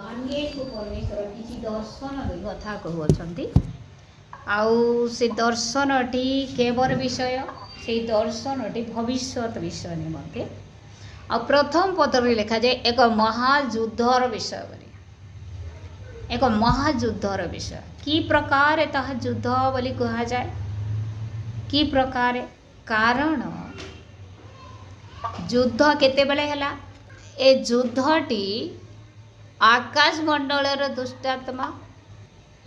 को परमेश्वर किसी दर्शन कथा कहते आउ से दर्शनटी केवर विषय से दर्शनटी भविष्यत विषय निमंते आ प्रथम पदर लिखा जाए एक महायुद्धर विषय एक महायुद्धर विषय कि प्रकार ताहा युद्ध बोली कहा जाए कि प्रकार कारण युद्ध केतेबेले हैला ए युद्धटी आकाश मंडलर दुष्टात्मा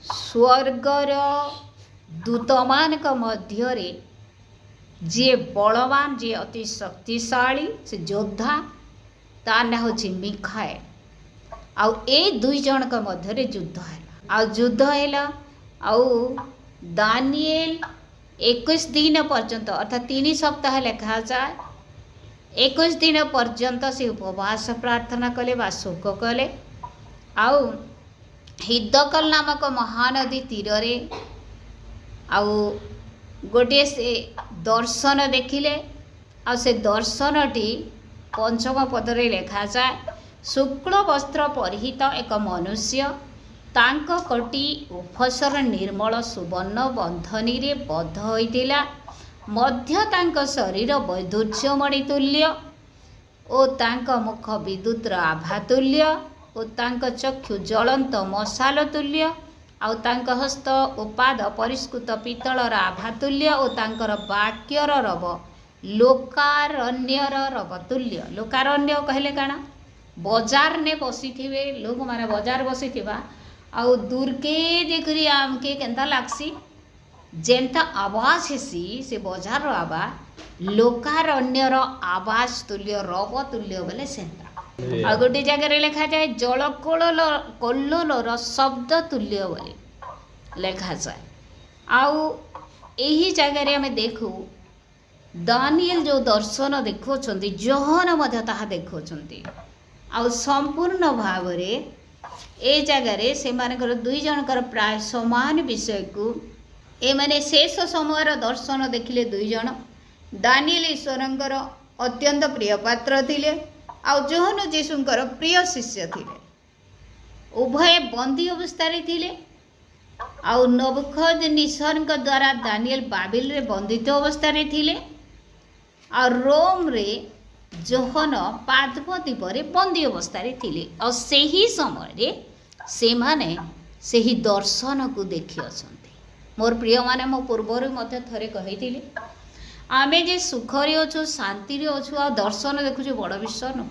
स्वर्गर दूतमानक मध्यरे जे बलवान जे अति शक्तिशाली से योद्धा ता ना होछि मिखाएल आउ ए दुई जनक मध्यरे युद्ध हैला आउ युद्ध हैला आउ दानिएल 21 दिन पर्यंत अर्थात 3 सप्ताह लेखा जाए 21 दिन पर्यंत से उपवास प्रार्थना कले बा शोक कले आउ हिद्दकल नामक महानदी तीरे आउ गोटे से दर्शन देखिले आ से दर्शनटी पंचम पदरे लेखा जाए शुक्ल वस्त्र परिहित एक मनुष्य तांक कटी उपसर निर्मल सुवर्ण बंधनी रे बद्ध होइतिला मध्य तांक शरीर वैदुर्यमणि तुल्य ओ तांक मुख विद्युतर आभा तुल्य ओ तांक चक्षु ज्वलंत मशाल तुल्य आउ तांक हस्त उपाद परिष्कृत पितलर आभा तुल्य ओ तांकर वाक्यर रव लोकारण्यर रव तुल्य लोकारण्य कहले काना बजार ने बसी थे लोक माने बजार बसी आउ दूरके देखरी आमके केंता लागसी जेंता आवाज हेसी से बजार आवाज लोकारण्यर आवाज तुल्य रव तुल्य बोले सेंता आ गोटे जगह लिखा जाए जल कल्लोलर शब्द तुल्य बोली लिखा जाए आउ यही जगह आम देखू दानिएल जो दर्शन देखुंट जोहन देखुं आउ संपूर्ण भाव ए जगार से दुई जनकर प्राय समान विषय को ए माने शेष समय दर्शन देखिले दुई जन दानिएल ईश्वरंकर अत्यंत प्रिय पात्र थिले आउ जोहन जीशुंकर प्रिय शिष्य थिले उभय बंदी अवस्था थिले आउ नबुखदनेस्सर द्वारा दानिएल बाबिल रे बंदित अवस्था थिले आ रोम रे जोहन पादप द्वीपरे बंदी अवस्था थिले और सही समय से माने सही दर्शन को देखि अछंती मोर प्रिय माने मो पूर्वर मध्य थरे कहिथिले आमे जे सुखरे अछु शांति रे अछु आ दर्शन देखुछु बड़ विषय न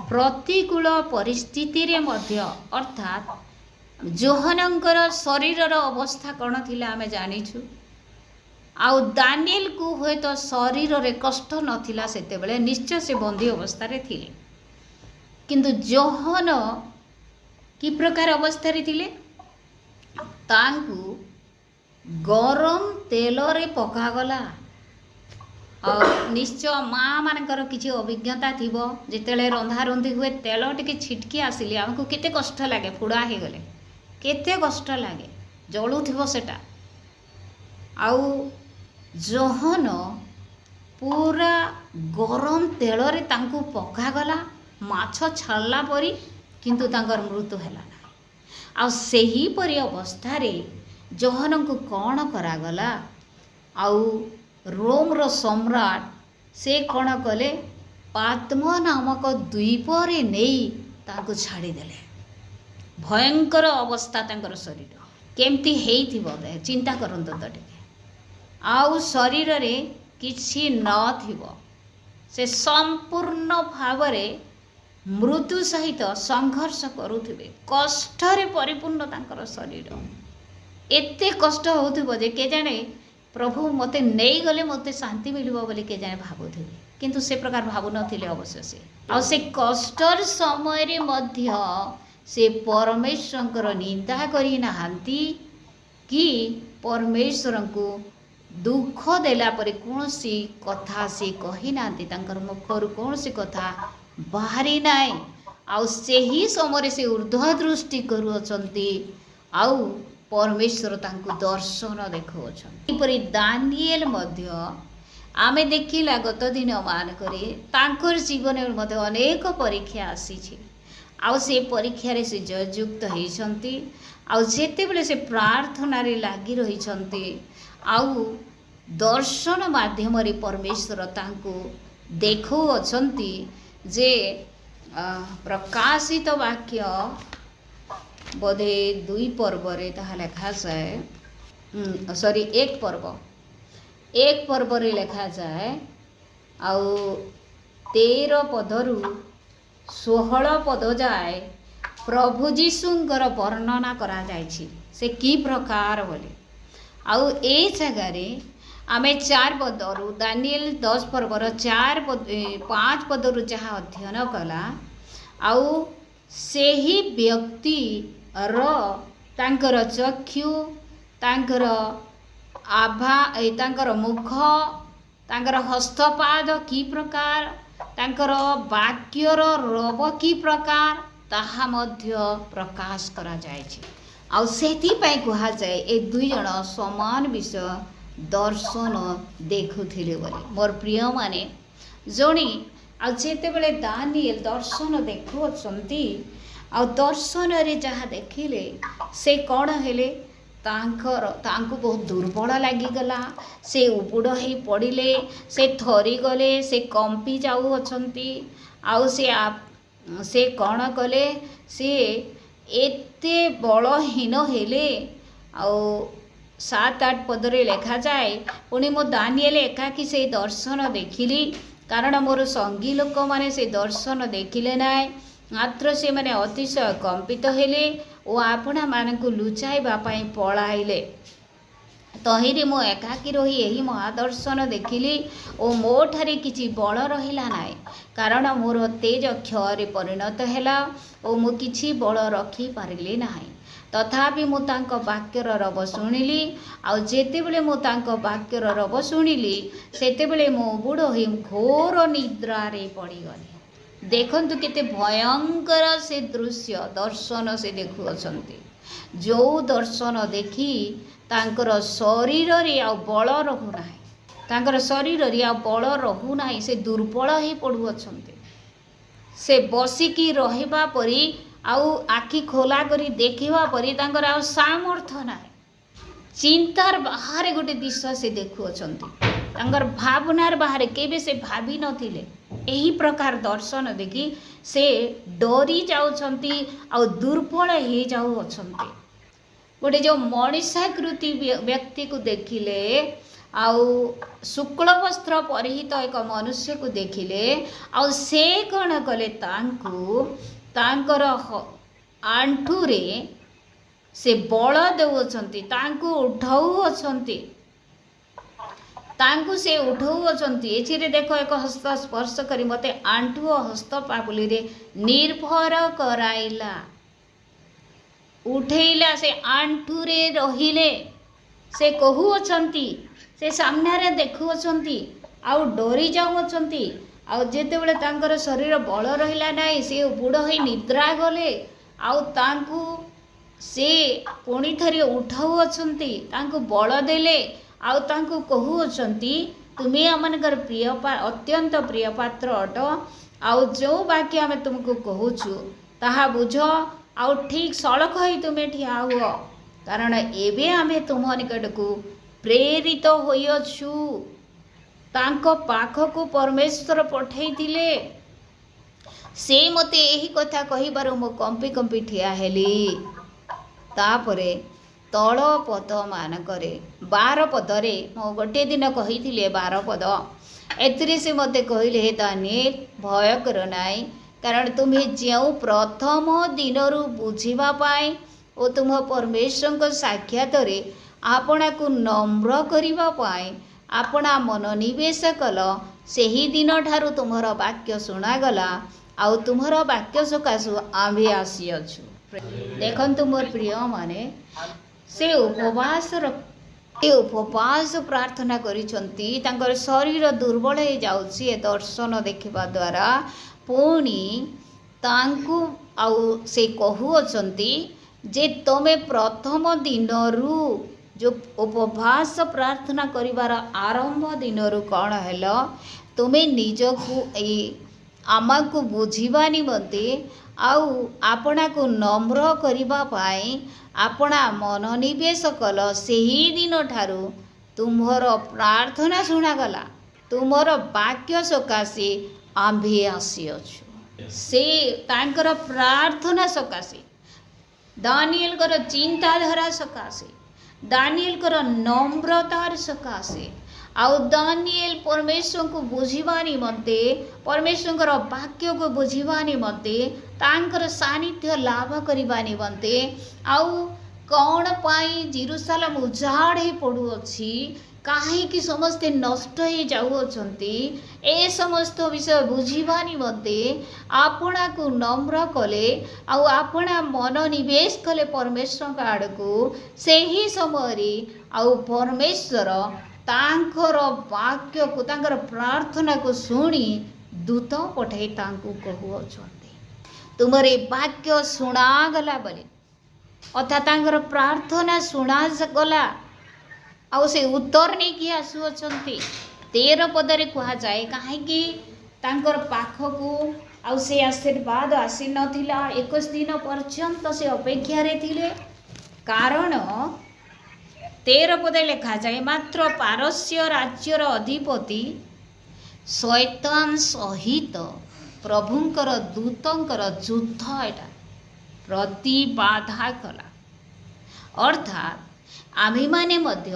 प्रतिकूल परिस्थिति रे मध्य अर्थात जोहनंकर शरीरर अवस्था कौन थिला आमे जानिछु आउ दानिएल को हुए तो शरीर रे कष्ट नथिला सेते बेले निश्चय से बंदी अवस्था रे थिले किंतु जोहन कि प्रकार अवस्था रे थिले तांकु गरम तेल रे पका गला और निश्चय माँ मानकर किसी अभिज्ञता थिबो जेतेले रंधा रंधी हुए तेल टिके छिटकी आसिले हमको केते कष्ट लागे फुड़ा हे गले केते कष्ट लागे जळु थिबो सेटा आउ जोहन पूरा गरम तेल रे तांकु पका गला माछ छाड़ला परी किंतु तांकर मृत्यु हैला ना आ सेही परी अवस्था रे जोहन को कौन करागला आउ रोम रो सम्राट से कौन कले पात्म नामक द्वीप रे नहीं तांकु छाड़ी देले भयंकर अवस्था तांकर शरीर केमती हेइथिबो चिंता करंतो तो टिके आउ शरीर रे किछि न थिबो से संपूर्ण भाव रे मृत्यु सहित संघर्ष करुथिबे कष्ट रे परिपूर्ण तांकर शरीर एते कष्ट होउथिबो जे के जाने प्रभु मते नहीं गले मते शांति मिलिबो बोली के जाने भाबुथिबे किंतु से प्रकार भाबु नथिले अवश्य से आ से कष्टर समय रे मध्य से परमेश्वरंकर निंदा करी नाहांती कि परमेश्वर को दुख देला परे कोनसी कथा से कही नांती तांकर मुखरु कोनसी कथा बाहरी नाई आउ सेही समय से ऊर्ध्व दृष्टि करू अछंती आउ परमेश्वर तांको दर्शन देखुछन परी दानिएल मध्य आमे देखिला गत दिन मान करे तांकर जीवन मध्य अनेक परीक्षा आसी आउ से परीक्षार से जययुक्त होती आउ जेतेबेले से प्रार्थना लगी रही आउ दर्शन माध्यम परमेश्वर तांको देखो अछंती जे प्रकाशित वाक्य बोधे 2 पर्व रे ताहा लिखा जाए सॉरी 1 पर्व रे लिखा जाए आउ 13 पदरु 16 पद जाए प्रभु जीशुंकर वर्णना करा जायछि से की प्रकार बोले आउ ए जगह रे आमे 4 पदरु दानिएल 10 पर्वर 5 पदरु जहाँ अध्ययन कला आउ सेही व्यक्ति तांकर चक्षु तांकर आभा तांकर मुख तांकर हस्तपाद की प्रकार तांकर वाक्यर रव की प्रकार ताहा मध्य प्रकाश करा जायछि आउ सेति पई कहा जाए ए 2 जण समान विषय दर्शन देखुथिले बोली मोर प्रिय माने जोणी आ जेते बेले दानिएल दर्शन देखुअछंती आ दर्शन रे जहाँ देखिले से कौन हेले तांको बहुत दुर्बल लगिगला से उबुड़ हो पड़े से थरी गले से कंपी जाऊँगी आउ से कौन कले से एते बलहीन हेले आउ 7-8 पदरे लिखा जाए पुणी मो दानिएल एकाकी से दर्शन देखिली कारण मोर संगी लोक माने से दर्शन देखिले नाय मात्र से माने अतिशय कंपित हेले ओ आपणा मानकु लुचाइबा पई पळाइले तहिरे मो एकाकी रही यही महादर्शन देखिली ओ मो ठारे किछि बल रहिला नाय कारण मोर तेज क्षय परिणत हैला ओ मु किछि बल रखी पारिली नाही तथापि मु तांक वाक्यर रब शुणिली आउ जेतेबेले मु तांक वाक्यर रब शुणिली सेतेबेले मो बुढ़ होई घोर निद्रा रे पड़ी गली देखंतु केते भयंकर से दृश्य दर्शन से देखु अछंती जो दर्शन देखी तांकर शरीर रे आ बल रहु नाही तांकर शरीर रे आ बल रहु नाही से दुर्बल ही पड़ु अछंती से बसिकी रहिबा परी आउ आखि खोला करी देखिबा परी तांकर आ सामर्थ्य नाही चिंतार बाहर गोटे दिशा से देखु अछंती तांकर भावनार बाहर केबे से भाभी नथिले एही प्रकार दर्शन देखी से डरी जाउछंती आ दुर्बल हे जाउ अछंती गोटे जो मनीषाकृति व्यक्ति को देखिले आउ शुक्ल वस्त्र परिहित एक मनुष्य को देखिले आउ से कौन कले तांकु तांकर आंठू रे से बल देउछंती तांकु उठाउछंती तांकु से उठाउछंती एचिरे देखो एक हस्त स्पर्श करी मते आंठू हस्त पापुली रे निर्भर कराइला उठेला से आंठू रे रहिले से कहूछंती से सामने रे देखुछंती आउ डरी जाउछंती आउ जेतेबेले तांकर शरीर बल रहिला नाही से बुढ़ होई निद्रा गले आउ तांकु से पुणी थरी उठाउछंती तांकु बल देले आउ तांकु कहूछंती तुमे आमनकर प्रिय अत्यंत प्रिय पात्र अट आउ जो वाक्य आमे तुमको कहूछु ताहा बुझ आउ ठीक सड़क होई तुमे ठिया हुओ कारण एबे आमे तुम निकट को प्रेरित होइछु तांको पाखकु परमेश्वर पठेई दिले से मते एही कथा कहि बारो मो कंपी कंपी ठिया हेली तापरे तल पद मानकरे 12 पदरे मो गोटे दिन कहिथिले 12 पद एतरे से मते कहिले हे दानिएल भय कर नाई कारण तुम्हें जो प्रथम दिनरु बुझिबा पाए ओ तुम परमेश्वर को साक्षात रे आपना को नम्र करिबा पाए आपना मनोनिवेश कल सेही दिन ठारू तुम्हार वाक्य शुणागला आउ तुम्हार वाक्य सकाशु आम्भे आसीअछु देखंतु मोर प्रिय माने से उपवास प्रार्थना करिसंती तांकर शरीर दुर्बल हो जाउछि ए दर्शन देखिबा द्वारा पुणी तांकु आउ से कहूछंती जे तमे प्रथम दिनरु जो उपवास प्रार्थना करिवार आरंभ दिनरु कौन हेलो तुमे निजकु ए आमको बुझिबा निमंते आउ आपना को नम्र करिबा पाई आपना मनोनिवेश कल सेही दिन ठारू तुम्हर प्रार्थना शुणागला तुमर वाक्य सकाशे आंभे आसीअछु से तांकर प्रार्थना सकाशे दानिएल कर चिंताधारा सकाशे दानिएल कर नम्रतार सकाशे आउ दानिएल परमेश्वर को बुझिबा निमंते परमेश्वर वाक्य को बुझिबा निमंते तांकर सानिध्य लाभ करिबा निमंते आउ कौन पाई जेरूशलेम उजाड़ ही पड़ुअछि काहेकि समस्ते नष्ट हो जाउछंती ए समस्त विषय बुझिबा निमंते आपना को नम्र कले आउ आपना मनोनिवेश कले परमेश्वर आड़कू सेही समय आउ परमेश्वर तांकर वाक्य को तांकर प्रार्थना को शुणी दूत पठे तांकू कहूछंती तुमरे वाक्य शुणागला बोले अर्थात तांकर प्रार्थना शुणा गला आउ से उत्तर नहीं कि आसुअछंती 13 पदरे कहा जाए कहीं तांकर पाखकू आउ से आशीर्वाद आसी नथिला 21 दिन पर्यंत से अपेक्षा रे थिले कारण 13 पदे लिखा जाए मात्र पारस्य राज्यर अधिपति शैतान सहित प्रभुंकर दूतंकर युद्ध एटा प्रतिबाधा कला अर्थात आम्ही माने मध्य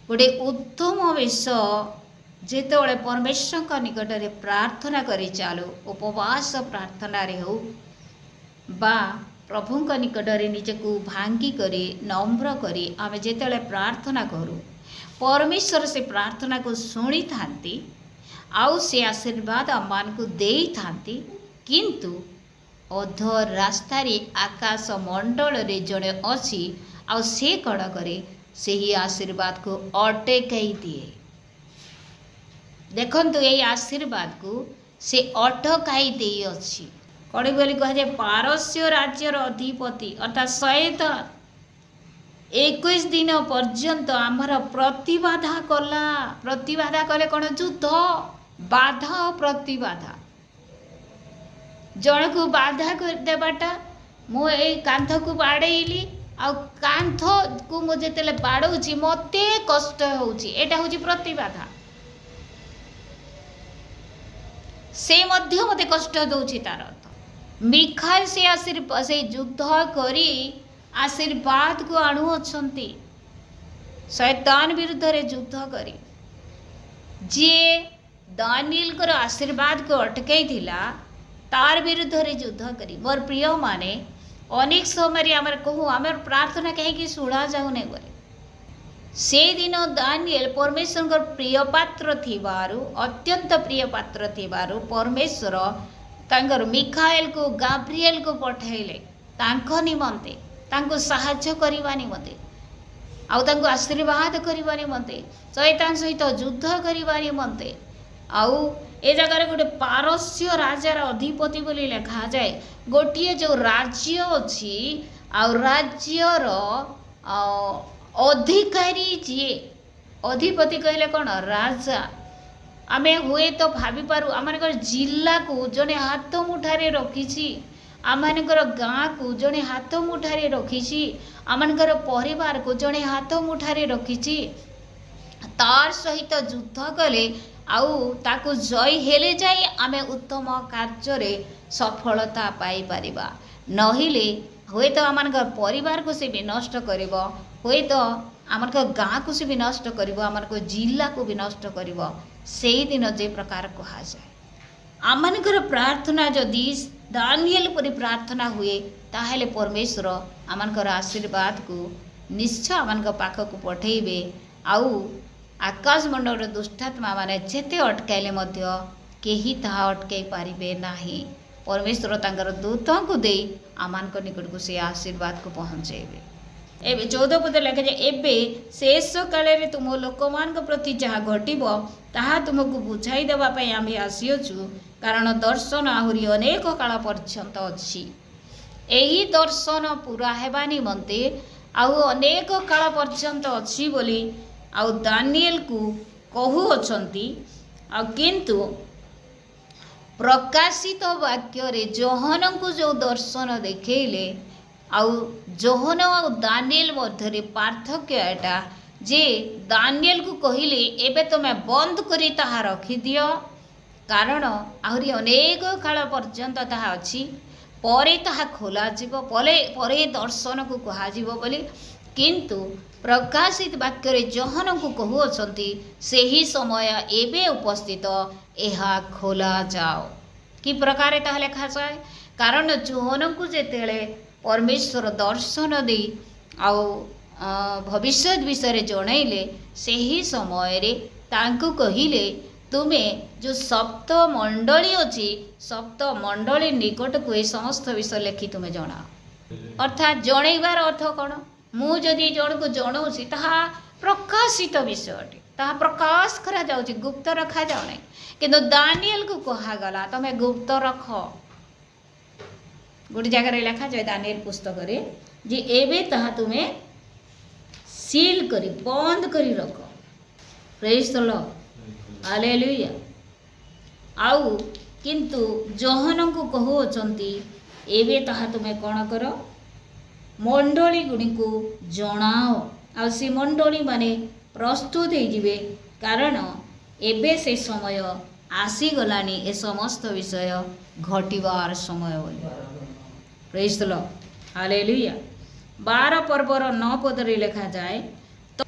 गोटे उत्तम वेश जेतेबेले परमेश्वर निकट में प्रार्थना करी चालू उपवास प्रार्थना रे हो बा प्रभु निकट में निजको भांगी करी नम्र करी आम जेतेबेले प्रार्थना करूँ परमेश्वर से प्रार्थना को शुणी थांती आउ से आशीर्वाद आम को दे थांती किंतु अध रास्तार आकाश मंडल रे जड़े अच्छी आउ से कण करे से ही आशीर्वाद को अटकाई दिए देखंतु ये आशीर्वाद को से अटकाई दे अच्छी कड़ी बोली कह जाए पारस्य राज्यर अधिपति अर्थात शैतान 21 दिन पर्यंत आमर प्रतिबाधा कला प्रतिबाधा कले कौन युद्ध बाधा और प्रतिबाधा जन को बाधा कर देबाटा मु ए कांथ को बाड़ेली आ कांथ को मु जेतेले बाड़ौची मते कष्ट होउची एटा होउची प्रतिबाधा से मध्य मते कष्ट दउची तार अर्थ मिखाएल से आशीर्वाद से युद्ध करी आशीर्वाद को आणु अछंती शैतान विरुद्ध रे युद्ध करी जे दानिएल कर आशीर्वाद को अटकाई थिला तार विरुद्ध रे युद्ध करी मोर प्रिय माने अनेक समय आमर कहूँ आमर प्रार्थना कहीं शुणा जाऊ नहीं बोले से दिन दानिएल परमेश्वर प्रिय पात्र थिबारु अत्यंत प्रिय पात्र थिबारु परमेश्वर तांकर मिखाएल को गाब्रिएल को पठाइले तांको निमंते तांको सहायता करबा निमंते आउ तांको आशीर्वाद करबा निमंते शैतान सहित युद्ध करबा निमंते आउ ए जगार गोटे पारस्य राजार अधिपति बोली लिखा जाए गोटे जो राज्य अच्छी आउ राज्यर अधिकारी जी अधिपति कहले कौन राजा आमे हुए तो भाभी पारू आम जिला को जड़े हाथ मुठारे रखी आमर गाँ को जड़े हाथ मुठारे रखी आमर परिवार को जड़े हाथ मुठारे रखी तार सहित युद्ध कले आउ ताकू जय हेले जाए आमे उत्तम कार्य सफलता पाई परिबा नहिले हुए तो आम परिवार को से भी नष्ट करिब हुए तो आम गाँ को से भी नष्ट करिब आम जिला को भी नष्ट करिब से दिन जे प्रकार कहा जाए आमनकर प्रार्थना जदि दानिएल परि प्रार्थना हुए ताहेले परमेश्वर आमनकर आशीर्वाद को निश्चय आमन पाखक पठेबे आउ आकाश मंडल दुष्टात्मा माने जेते अटकाइले मध्य केही ताहा अटकाई पारिबे नाही परमेश्वर तांकर दूतों को दे आमान को निकट को से आशीर्वाद को पहुँचेबे एबे 14 पद लिखा जाए एबे शेष काल रे तुम लोक मान प्रति जहाँ घटिबो ताहा तुमको बुझाई देबा पई आमे आसीअछु कारण दर्शन आहुरी अनेक काल पर्यंत अछि एही दर्शन पूरा हेबा निमंते आउ अनेक काल पर्यंत अछि बोली आउ दानिएल को कहू अछंती आ किंतु प्रकाशित वाक्य जोहन को जो दर्शन देखले आउ जोहन और दानिएल मध्य पार्थक्य एटा जे दानिएल को कहले एबे तुम बंद करी ताहा रखी दियो कारण आहरी अनेक काल पर्यंत ताहा अछि परे ताहा खोला जीवो परे दर्शन को कहा जीवो बोली किंतु प्रकाशित वाक्य जोहन को कहउछंती सेही समय एबे उपस्थित एहा खोला जाओ कि प्रकार ताहा लेखा जाए कारण जोहन को जेतेले परमेश्वर दर्शन दे आउ भविष्य विषय जनइले सेही समय रे तांको कहिले तुमे जो सप्त मंडली अच्छी सप्त मंडली निकट को ये समस्त विषय लिखि तुम्हें जना अर्थात जनइबार अर्थ कौन मुझे जन को जनाऊँगी ताहा प्रकाशित विषय अटे ताहा प्रकाश करा जाउची गुप्त रखा जाऊ नहीं किंतु दानिएल को कहागला तुम्हें गुप्त रख गोटे जगह लिखा जाए दानिएल पुस्तक रे जे एबे ताहा तुम्हें सील करी बंद करी रख प्रेज द लॉर्ड हालेलुया आउ किंतु जोहन को कहउछंती एबे ताहा तुमे कोन कर मंडली गुणी को जणाओ आ से मंडली माने प्रस्तुत हो जिवे कारण एबे से समय आसी गलानी ए समस्त विषय घटिबार समय बोली प्रेज द लॉर्ड हालेलुया 12 पर्वर 9 पद रे लिखा जाए तो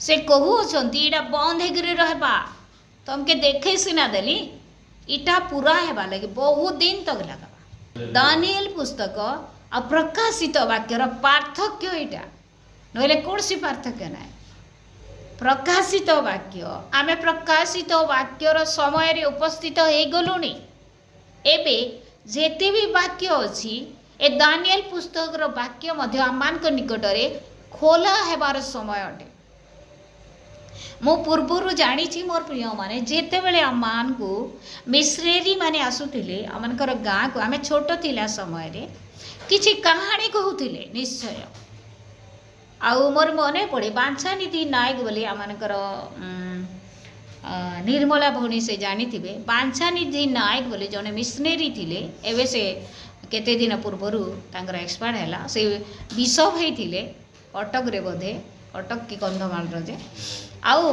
से कहउछंती एटा बंद हेगिरे रहबा तुमके देखे सीना देली इटा पूरा हेबा लगे बहुत दिन तक लगा दानिएल पुस्तक आ प्रकाशित वाक्यर पार्थक्य इटा नहले कौन सी पार्थक्य ना प्रकाशित वाक्य आमे प्रकाशित वाक्यर समय रे उपस्थित हो गलुनी एबे जेते भी वाक्य अछि ए दानिएल पुस्तक रो वाक्य मध्य आमान को निकट रे खोला हेबार समय अटे मो पूर्वर जानी मोर प्रिय माने जेते बेले आमान को मिश्रेरी माने आसुथिले आमनकर गाँ को आमे छोट थिला समय रे किछि कहानी कहूथिले निश्चय आउ मोर मने पड़े बांछानिधि नायक बोली आमनकर निर्मला भौणी से जानी थिबे बांछानिधि नायक बोली जने मिशनरी थिले एबे से केते दिन पूर्वरु तांकर एक्सपायर हैला से बिशप हेथिले कटक रे बोधे कटक की कंधमाल जे आउ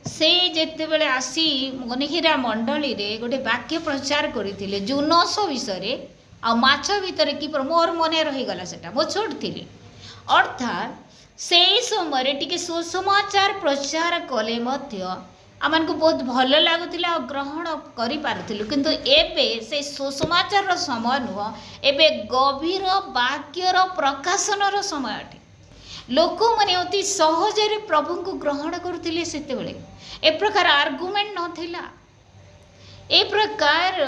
से जेते बेले आसी मनिहिरा मंडली रे गोटे वाक्य प्रचार करथिले जुनस विषय आ माछ भितर की मोर मने रही गला सेटा मो छोट थिली अर्थात से समय टिके सुसमाचार प्रचार कले मध्य आमान को बहुत भल लगुला ग्रहण करि पारुथिलु किंतु एबे से सुसमाचार रो समय नुह एबे गभीर वाक्यर प्रकाशन रो समय अटे लोक मैंने अति सहजरे प्रभु को ग्रहण करते से ए प्रकार आर्गुमेंट नथिला ए प्रकार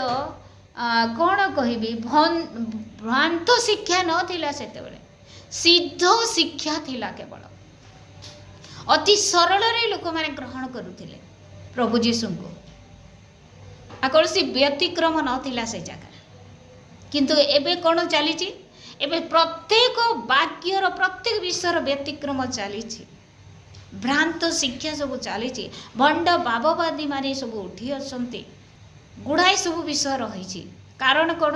कौन कहबी भ्रांत शिक्षा नथिला सेतेबेले सिद्ध शिक्षा थिला केवल अति सरल रे लोक माने ग्रहण करुथिले प्रभु जीशु को आ कौन व्यतिक्रम नथिला से जगह किंतु एबे कौन चली एबे प्रत्येक वाक्यर प्रत्येक विषय व्यतिक्रम चली भ्रांत शिक्षा सब चली भंड बाबवादी माने सब उठी अच्छे गुड़ाए सब विषय रही कारण कौन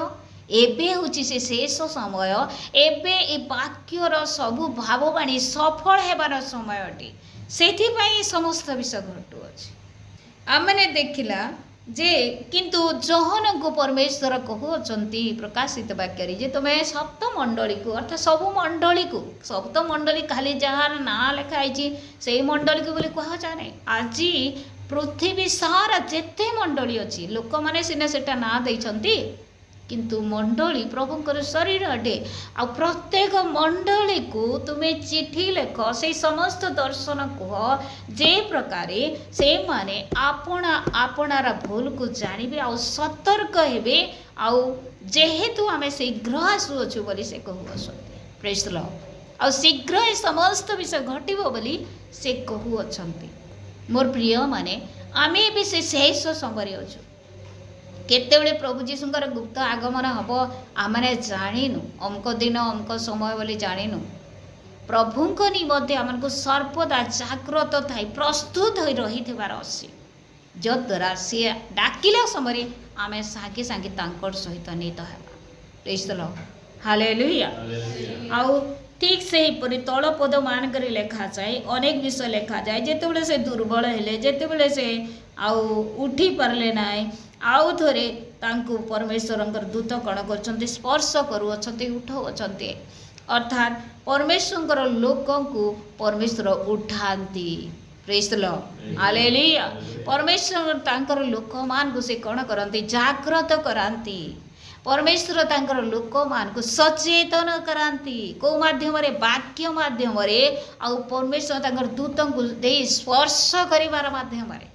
एबे होची से शेष समय एबे ए वाक्यर सबु भाववाणी सफल हेबार समय अटे सेथिपाई समस्त विषय घटू अछि आमने देखिला जे किंतु जोहन को परमेश्वर कहउछंती प्रकाशित वाक्य जे तुम्हें सप्त मंडली को अर्थात सप्त मंडली खाली जार ना लिखाई से मंडली को बोली कह जाए आज पृथ्वी सारा जेते मंडली अच्छी लोक मैंने सीना सेटा ना देइछंती किंतु मंडली प्रभुंकर शरीर अटे आ प्रत्येक मंडली को तुम्हें चिठी लेख से समस्त दर्शन कह जे प्रकार से माने आपना आपनार भूल को जानबे आ सतर्क हेबे आ जेहेतु आम शीघ्र आसुअछु बोली से कहउछंती प्रेज द लॉर्ड आ शीघ्र ए समस्त विषय घटिबो बोली से कहउछंती मोर प्रिय माने आमे भी से शेष समय अछु केतेबेले प्रभु जीशुंकर गुप्त आगमन हम आमने जाणीनु अमक दिन अमक समय बोली जाणीनु प्रभुंक निमध्य आमको सर्वदा जाग्रत थाई प्रस्तुत हो रही जद्वारा सी डाकिला समय आमे सागे सागे तांकर सहित नीत हेबा। Praise the Lord, hallelujah. आउ ठीक से परि तल पद मान करी लेखा जाए, अनेक विषय लेखा जाए जेतेबेले से दुर्बल हेले, जेतेबेले से आउ उठी पारले नाय, आउ थोरे तांकु परमेश्वरंकर दूत कण करछन्ते स्पर्श करूअछन्ते उठाउअछन्ते, अर्थात परमेश्वरंकर लोकंकु परमेश्वर उठांती। Praise the Lord, hallelujah. परमेश्वर तांकर लोक मान को से कण करंती, जागृत करांती। परमेश्वर तांकर लोक मान को सचेतन करांती। को माध्यम रे? वाक्य माध्यम रे, आ परमेश्वर तांकर दूतन को दे स्पर्श करिवार माध्यम रे।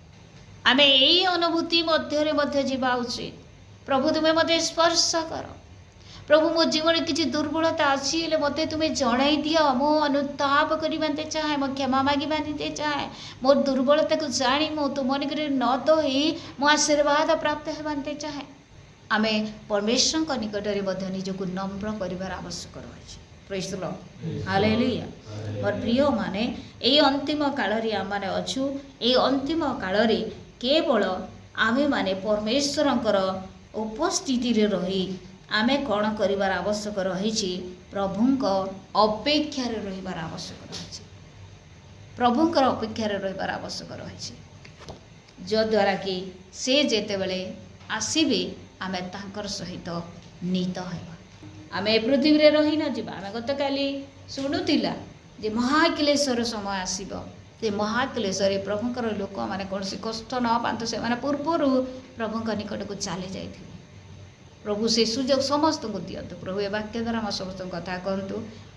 आमे एई अनुभूति मध्य रे मध्य जीवा उचित। प्रभु तुमे मते स्पर्श कर। प्रभु मो जीवन किसी दुर्बलता अच्छी हेले मते तुम्हें जणाई दियो। मो अनुताप करिबांते चाहे, मो क्षमा मागी बांधते चाहे, मोर दुर्बलता को जानी मो तुम निकट न तो ही मो आशीर्वाद प्राप्त हेबांते चाहे। आमे परमेश्वर निकट रे मध्य निजको नम्र करिवार आवश्यक रहिछि। Praise the Lord, hallelujah. मोर प्रिय माने एई अंतिम काल रे आमाने अछु। एई अंतिम काल रे केवल आमे माने परमेश्वरंकर उपस्थिति रे रही आमे कौन करिवार आवश्यक रहिछि? प्रभुंक अपेक्षा रे रहिबार आवश्यक रहिछि। प्रभुंकर अपेक्षा रे रहिबार आवश्यक रहिछि, जो द्वारा कि से जेतेबेले आसीबे आमे तांकर सहित नीत हेबा। आमे पृथ्वी रे रही न जिबा। आमे गत काली सुनुतिला जे महाक्लेशर समय आसीबो। से महाक्लेशरे प्रभुंकर लोक माने कोनसी कष्ट न पांतु से माने पूर्वरु प्रभुंक निकट को चली जाइथिबे। प्रभु से सुजोग समस्त को दियंतु। प्रभु ए वाक्य द्वारा हम समस्त कथा कहतु।